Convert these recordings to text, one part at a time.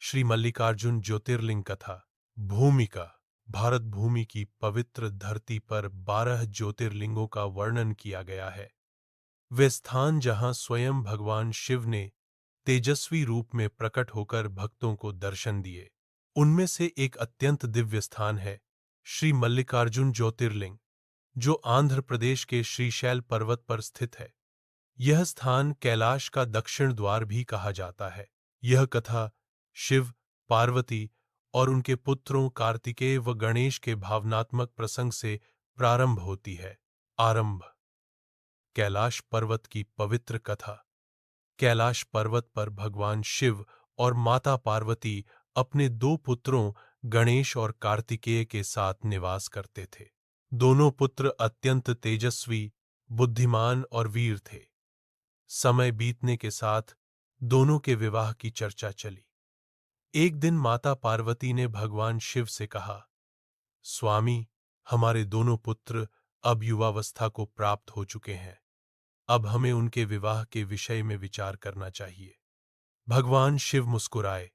श्री मल्लिकार्जुन ज्योतिर्लिंग कथा। भूमिका। भारत भूमि की पवित्र धरती पर 12 ज्योतिर्लिंगों का वर्णन किया गया है। वे स्थान जहां स्वयं भगवान शिव ने तेजस्वी रूप में प्रकट होकर भक्तों को दर्शन दिए, उनमें से एक अत्यंत दिव्य स्थान है श्री मल्लिकार्जुन ज्योतिर्लिंग, जो आंध्र प्रदेश के श्रीशैल पर्वत पर स्थित है। यह स्थान कैलाश का दक्षिण द्वार भी कहा जाता है। यह कथा शिव, पार्वती और उनके पुत्रों कार्तिकेय व गणेश के भावनात्मक प्रसंग से प्रारंभ होती है। आरंभ। कैलाश पर्वत की पवित्र कथा। कैलाश पर्वत पर भगवान शिव और माता पार्वती अपने दो पुत्रों गणेश और कार्तिकेय के साथ निवास करते थे। दोनों पुत्र अत्यंत तेजस्वी, बुद्धिमान और वीर थे। समय बीतने के साथ दोनों के विवाह की चर्चा चली। एक दिन माता पार्वती ने भगवान शिव से कहा, स्वामी, हमारे दोनों पुत्र अब युवावस्था को प्राप्त हो चुके हैं। अब हमें उनके विवाह के विषय में विचार करना चाहिए। भगवान शिव मुस्कुराए,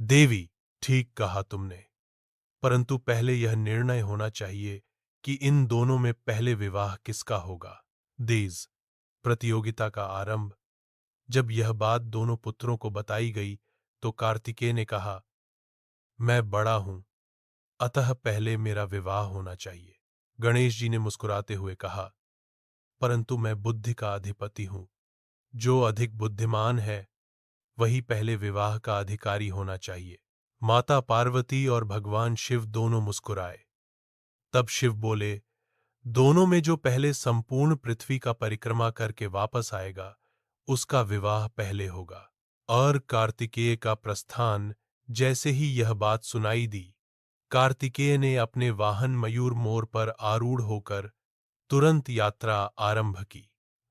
देवी, ठीक कहा तुमने, परंतु पहले यह निर्णय होना चाहिए कि इन दोनों में पहले विवाह किसका होगा। देज। प्रतियोगिता का आरंभ। जब यह बात दोनों पुत्रों को बताई गई तो कार्तिकेय ने कहा, मैं बड़ा हूं, अतः पहले मेरा विवाह होना चाहिए। गणेश जी ने मुस्कुराते हुए कहा, परंतु मैं बुद्धि का अधिपति हूं, जो अधिक बुद्धिमान है वही पहले विवाह का अधिकारी होना चाहिए। माता पार्वती और भगवान शिव दोनों मुस्कुराए। तब शिव बोले, दोनों में जो पहले संपूर्ण पृथ्वी का परिक्रमा करके वापस आएगा, उसका विवाह पहले होगा। और कार्तिकेय का प्रस्थान। जैसे ही यह बात सुनाई दी, कार्तिकेय ने अपने वाहन मयूर मोर पर आरूढ़ होकर तुरंत यात्रा आरंभ की।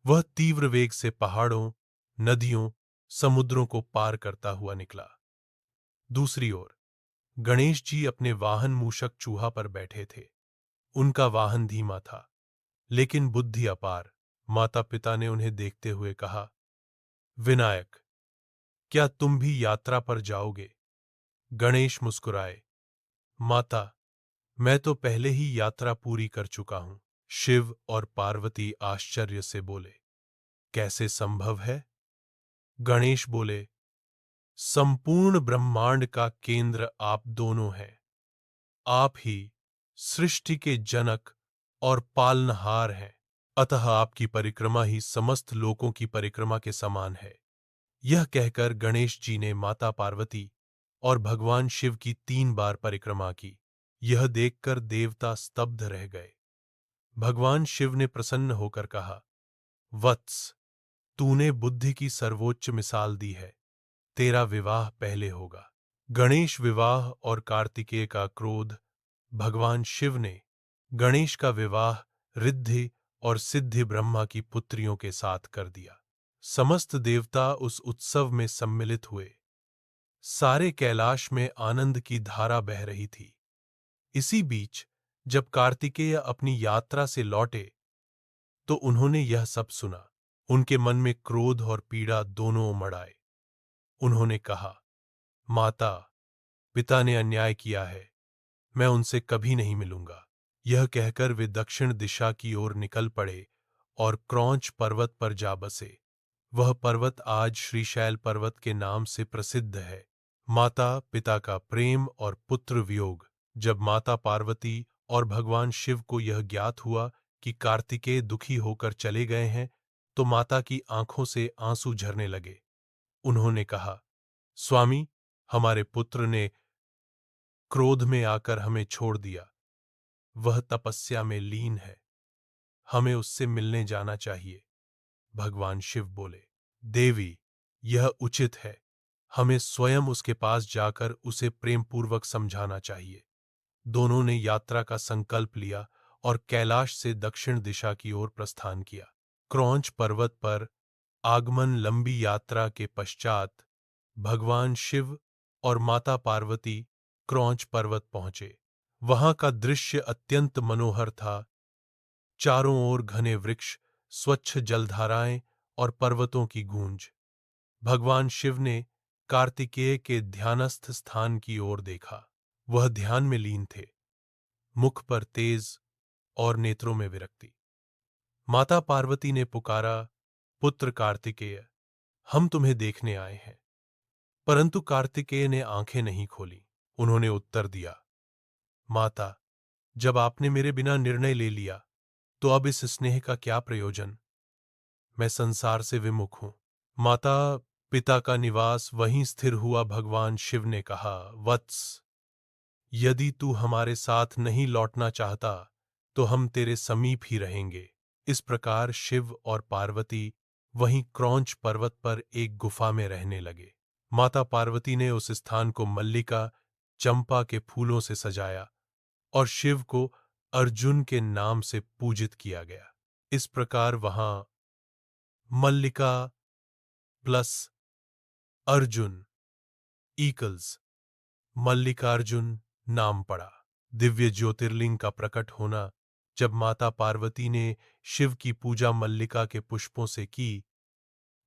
वह तीव्र वेग से पहाड़ों, नदियों, समुद्रों को पार करता हुआ निकला। दूसरी ओर गणेश जी अपने वाहन मूषक चूहा पर बैठे थे। उनका वाहन धीमा था, लेकिन बुद्धि अपार। माता पिता ने उन्हें देखते हुए कहा, विनायक, क्या तुम भी यात्रा पर जाओगे? गणेश मुस्कुराए, माता, मैं तो पहले ही यात्रा पूरी कर चुका हूं। शिव और पार्वती आश्चर्य से बोले, कैसे संभव है? गणेश बोले, संपूर्ण ब्रह्मांड का केंद्र आप दोनों हैं। आप ही सृष्टि के जनक और पालनहार हैं। अतः आपकी परिक्रमा ही समस्त लोकों की परिक्रमा के समान है। यह कहकर गणेश जी ने माता पार्वती और भगवान शिव की 3 बार परिक्रमा की। यह देखकर देवता स्तब्ध रह गए। भगवान शिव ने प्रसन्न होकर कहा, वत्स, तूने बुद्धि की सर्वोच्च मिसाल दी है। तेरा विवाह पहले होगा। गणेश विवाह और कार्तिकेय का क्रोध। भगवान शिव ने गणेश का विवाह रिद्धि और सिद्धि ब्रह्मा की पुत्रियों के साथ कर दिया। समस्त देवता उस उत्सव में सम्मिलित हुए। सारे कैलाश में आनंद की धारा बह रही थी। इसी बीच जब कार्तिकेय अपनी यात्रा से लौटे तो उन्होंने यह सब सुना। उनके मन में क्रोध और पीड़ा दोनों उमड़ आए। उन्होंने कहा, माता, पिता ने अन्याय किया है, मैं उनसे कभी नहीं मिलूंगा। यह कहकर वे दक्षिण दिशा की ओर निकल पड़े और क्रौंच पर्वत पर जा बसे। वह पर्वत आज श्रीशैल पर्वत के नाम से प्रसिद्ध है। माता पिता का प्रेम और पुत्र वियोग। जब माता पार्वती और भगवान शिव को यह ज्ञात हुआ कि कार्तिकेय दुखी होकर चले गए हैं, तो माता की आंखों से आंसू झरने लगे। उन्होंने कहा, स्वामी, हमारे पुत्र ने क्रोध में आकर हमें छोड़ दिया। वह तपस्या में लीन है, हमें उससे मिलने जाना चाहिए। भगवान शिव बोले, देवी, यह उचित है। हमें स्वयं उसके पास जाकर उसे प्रेमपूर्वक समझाना चाहिए। दोनों ने यात्रा का संकल्प लिया और कैलाश से दक्षिण दिशा की ओर प्रस्थान किया। क्रौंच पर्वत पर आगमन लंबी यात्रा के पश्चात भगवान शिव और माता पार्वती क्रौंच पर्वत पहुंचे। वहां का दृश्य अत्यंत मनोहर था। चारों ओर घने वृक्ष, स्वच्छ जलधाराएं और पर्वतों की गूंज। भगवान शिव ने कार्तिकेय के ध्यानस्थ स्थान की ओर देखा। वह ध्यान में लीन थे, मुख पर तेज और नेत्रों में विरक्ति। माता पार्वती ने पुकारा, पुत्र कार्तिकेय, हम तुम्हें देखने आए हैं। परंतु कार्तिकेय ने आंखें नहीं खोली। उन्होंने उत्तर दिया, माता, जब आपने मेरे बिना निर्णय ले लिया तो अब इस स्नेह का क्या प्रयोजन। मैं संसार से विमुख हूं। माता पिता का निवास वहीं स्थिर हुआ भगवान शिव ने कहा, वत्स, यदि तू हमारे साथ नहीं लौटना चाहता तो हम तेरे समीप ही रहेंगे। इस प्रकार शिव और पार्वती वहीं क्रौंच पर्वत पर एक गुफा में रहने लगे। माता पार्वती ने उस स्थान को मल्लिका चंपा के फूलों से सजाया और शिव को अर्जुन के नाम से पूजित किया गया। इस प्रकार वहां मल्लिका प्लस अर्जुन इक्वल्स मल्लिकार्जुन नाम पड़ा। दिव्य ज्योतिर्लिंग का प्रकट होना। जब माता पार्वती ने शिव की पूजा मल्लिका के पुष्पों से की,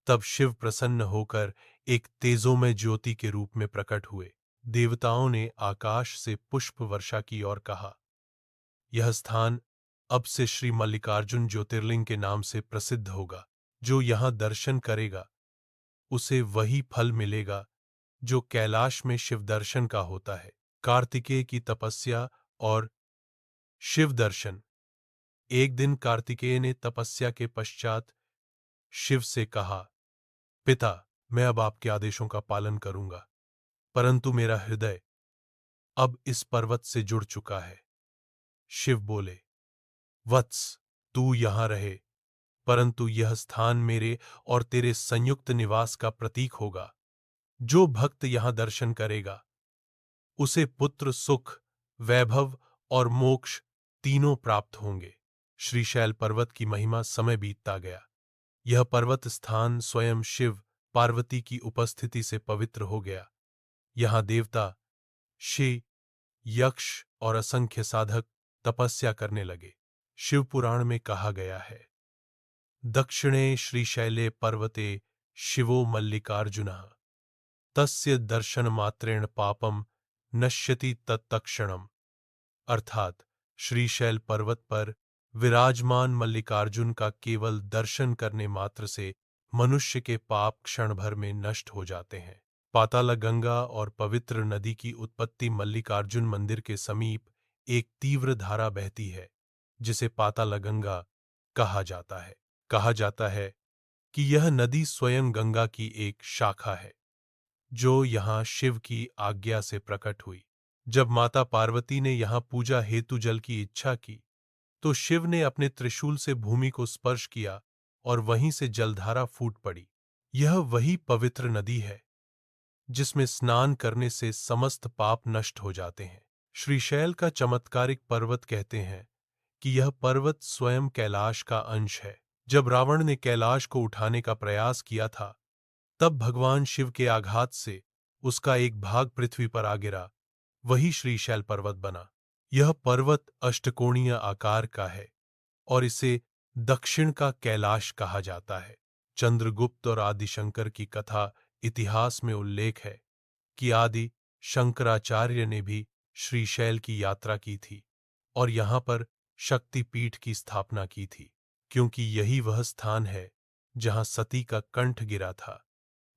तब शिव प्रसन्न होकर एक तेजोमय ज्योति के रूप में प्रकट हुए। देवताओं ने आकाश से पुष्प वर्षा की और कहा, यह स्थान अब से श्री मल्लिकार्जुन ज्योतिर्लिंग के नाम से प्रसिद्ध होगा। जो यहां दर्शन करेगा उसे वही फल मिलेगा जो कैलाश में शिव दर्शन का होता है। कार्तिकेय की तपस्या और शिव दर्शन। एक दिन कार्तिकेय ने तपस्या के पश्चात शिव से कहा, पिता, मैं अब आपके आदेशों का पालन करूंगा, परंतु मेरा हृदय अब इस पर्वत से जुड़ चुका है। शिव बोले, वत्स, तू यहां रहे, परंतु यह स्थान मेरे और तेरे संयुक्त निवास का प्रतीक होगा। जो भक्त यहां दर्शन करेगा उसे पुत्र सुख, वैभव और मोक्ष तीनों प्राप्त होंगे। श्रीशैल पर्वत की महिमा समय बीतता गया। यह पर्वत स्थान स्वयं शिव पार्वती की उपस्थिति से पवित्र हो गया। यहां देवता, ऋषि, यक्ष और असंख्य साधक तपस्या करने लगे। शिव पुराण में कहा गया है, दक्षिणे श्रीशैले पर्वते शिवो मल्लिकार्जुनः तस्य दर्शन मात्रेण पापम नश्यति तत्तक्षणम। अर्थात श्रीशैल पर्वत पर विराजमान मल्लिकार्जुन का केवल दर्शन करने मात्र से मनुष्य के पाप क्षण भर में नष्ट हो जाते हैं। पाताल गंगा और पवित्र नदी की उत्पत्ति मल्लिकार्जुन मंदिर के समीप एक तीव्र धारा बहती है, जिसे पाताल गंगा कहा जाता है। कहा जाता है कि यह नदी स्वयं गंगा की एक शाखा है, जो यहां शिव की आज्ञा से प्रकट हुई। जब माता पार्वती ने यहां पूजा हेतु जल की इच्छा की, तो शिव ने अपने त्रिशूल से भूमि को स्पर्श किया और वहीं से जलधारा फूट पड़ी। यह वही पवित्र नदी है जिसमें स्नान करने से समस्त पाप नष्ट हो जाते हैं। श्रीशैल का चमत्कारिक पर्वत कहते हैं कि यह पर्वत स्वयं कैलाश का अंश है। जब रावण ने कैलाश को उठाने का प्रयास किया था, तब भगवान शिव के आघात से उसका एक भाग पृथ्वी पर आ गिरा। वही श्रीशैल पर्वत बना। यह पर्वत अष्टकोणीय आकार का है और इसे दक्षिण का कैलाश कहा जाता है। चंद्रगुप्त और आदिशंकर की कथा इतिहास में उल्लेख है कि आदि शंकराचार्य ने भी श्रीशैल की यात्रा की थी और यहाँ पर शक्तिपीठ की स्थापना की थी, क्योंकि यही वह स्थान है जहाँ सती का कंठ गिरा था।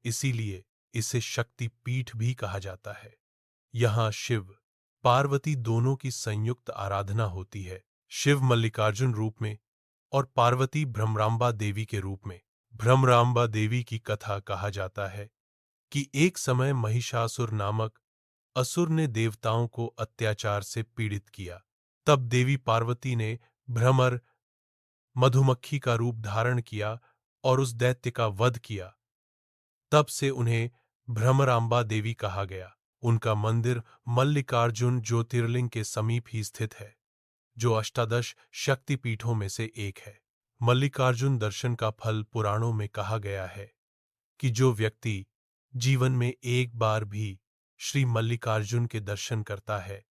इसीलिए इसे शक्तिपीठ भी कहा जाता है। यहाँ शिव पार्वती दोनों की संयुक्त आराधना होती है। शिव मल्लिकार्जुन रूप में और पार्वती भ्रमरांबा देवी के रूप में। भ्रमरांबा देवी की कथा कहा जाता है कि एक समय महिषासुर नामक असुर ने देवताओं को अत्याचार से पीड़ित किया। तब देवी पार्वती ने भ्रमर मधुमक्खी का रूप धारण किया और उस दैत्य का वध किया। तब से उन्हें भ्रमरांबा देवी कहा गया। उनका मंदिर मल्लिकार्जुन ज्योतिर्लिंग के समीप ही स्थित है, जो अष्टादश शक्तिपीठों में से एक है। मल्लिकार्जुन दर्शन का फल पुराणों में कहा गया है कि जो व्यक्ति जीवन में एक बार भी श्री मल्लिकार्जुन के दर्शन करता है,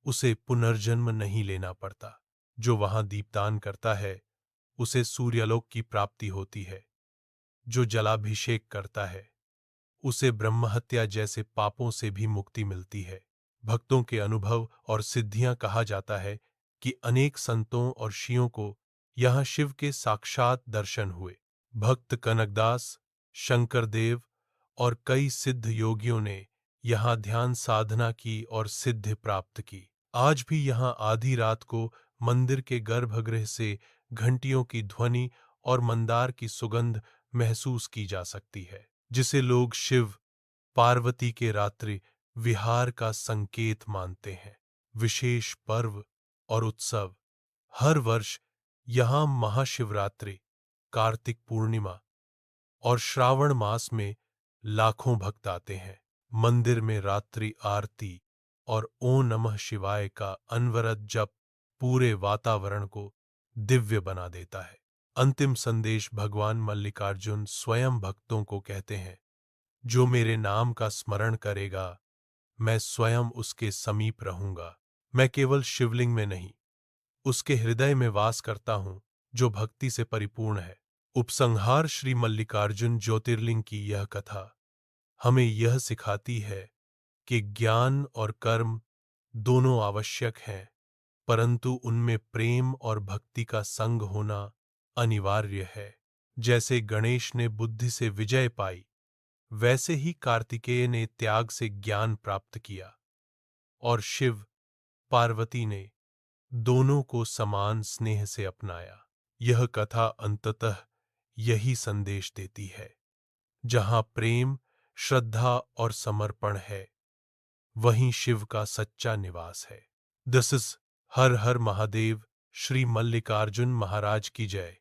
उसे पुनर्जन्म नहीं लेना पड़ता। जो वहां दीपदान करता है, उसे सूर्यलोक की प्राप्ति होती है। जो जलाभिषेक करता है, उसे ब्रह्महत्या जैसे पापों से भी मुक्ति मिलती है। भक्तों के अनुभव और सिद्धियां कहा जाता है कि अनेक संतों और ऋषियों को यहाँ शिव के साक्षात दर्शन हुए। भक्त कनकदास, शंकरदेव और कई सिद्ध योगियों ने यहाँ ध्यान साधना की और सिद्धि प्राप्त की। आज भी यहाँ आधी रात को मंदिर के गर्भगृह से घंटियों की ध्वनि और मंदार की सुगंध महसूस की जा सकती है, जिसे लोग शिव पार्वती के रात्रि विहार का संकेत मानते हैं। विशेष पर्व और उत्सव। हर वर्ष यहाँ महाशिवरात्रि, कार्तिक पूर्णिमा और श्रावण मास में लाखों भक्त आते हैं। मंदिर में रात्रि आरती और ओम नमः शिवाय का अनवरत जप पूरे वातावरण को दिव्य बना देता है। अंतिम संदेश। भगवान मल्लिकार्जुन स्वयं भक्तों को कहते हैं, जो मेरे नाम का स्मरण करेगा, मैं स्वयं उसके समीप रहूंगा। मैं केवल शिवलिंग में नहीं, उसके हृदय में वास करता हूं, जो भक्ति से परिपूर्ण है। उपसंहार। श्री मल्लिकार्जुन ज्योतिर्लिंग की यह कथा हमें यह सिखाती है कि ज्ञान और कर्म दोनों आवश्यक हैं, परंतु उनमें प्रेम और भक्ति का संग होना अनिवार्य है। जैसे गणेश ने बुद्धि से विजय पाई, वैसे ही कार्तिकेय ने त्याग से ज्ञान प्राप्त किया और शिव पार्वती ने दोनों को समान स्नेह से अपनाया। यह कथा अंततः यही संदेश देती है, जहां प्रेम, श्रद्धा और समर्पण है, वहीं शिव का सच्चा निवास है। दिस इज हर हर महादेव। श्री मल्लिकार्जुन महाराज की जय।